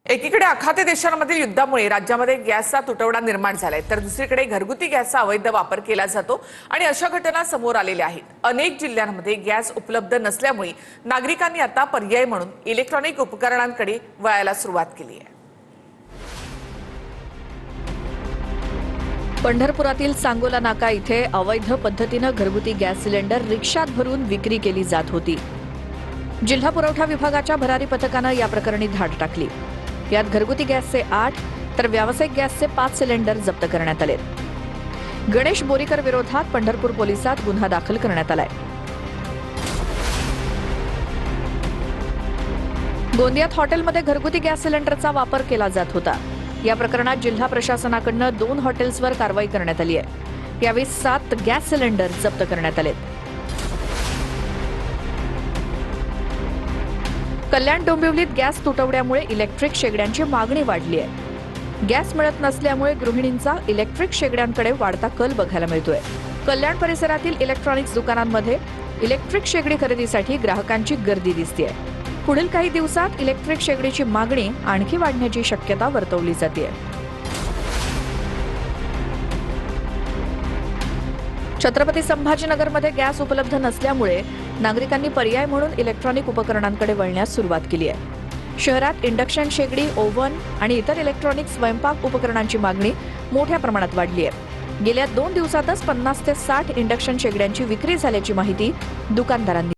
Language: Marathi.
एकीकडे आखाती देशांमधील युद्धामुळे राज्यामध्ये गॅसचा तुटवडा निर्माण झालाय, तर दुसरीकडे घरगुती गॅसचा अवैध वापर केला जातो आणि अशा घटना समोर आलेल्या आहेत. अनेक जिल्ह्यांमध्ये गॅस उपलब्ध नसल्यामुळे नागरिकांनी आता पर्याय म्हणून इलेक्ट्रॉनिक उपकरणांकडे वळायला सुरुवात केली आहे. पंढरपुरातील सांगोला नाका इथे अवैध पद्धतीनं घरगुती गॅस सिलेंडर रिक्षात भरून विक्री केली जात होती. जिल्हा पुरवठा विभागाच्या भरारी पथकानं या प्रकरणी धाड टाकली. यात घरगुती गॅसचे 8 तर व्यावसायिक गॅसचे 5 सिलेंडर जप्त करण्यात आले. गणेश बोरीकर विरोधात पंढरपूर पोलिसात गुन्हा दाखल करण्यात आलाय. गोंदियात हॉटेलमध्ये घरगुती गॅस सिलेंडरचा वापर केला जात होता. या प्रकरणात जिल्हा प्रशासनाकडून 2 हॉटेल्सवर कारवाई करण्यात आली आहे. यावेळी 7 गॅस सिलेंडर जप्त करण्यात आले. कल्याण डोंबिवलीत गॅस तुटवड्यामुळे इलेक्ट्रिक शेगड्यांची मागणी वाढली आहे. गॅस मिळत नसल्यामुळे गृहिणींचा इलेक्ट्रिक शेगड्यांकडे वाढता कल बघायला मिळतोय. कल्याण परिसरातील इलेक्ट्रॉनिक्स दुकानांमध्ये इलेक्ट्रिक शेगडी खरेदीसाठी ग्राहकांची गर्दी दिसतेय. पुढील काही दिवसात इलेक्ट्रिक शेगडीची मागणी आणखी वाढण्याची शक्यता वर्तवली जाते. छत्रपती संभाजीनगरमध्ये गॅस उपलब्ध नसल्यामुळे नागरिकांनी पर्याय म्हणून इलेक्ट्रॉनिक उपकरणांकडे वळण्यास सुरुवात केली आहे. शहरात इंडक्शन शेगडी, ओव्हन आणि इतर इलेक्ट्रॉनिक स्वयंपाक उपकरणांची मागणी मोठ्या प्रमाणात वाढली आहे. गेल्या 2 दिवसातच 50 ते 60 इंडक्शन शेगड्यांची विक्री झाल्याची माहिती दुकानदारांनी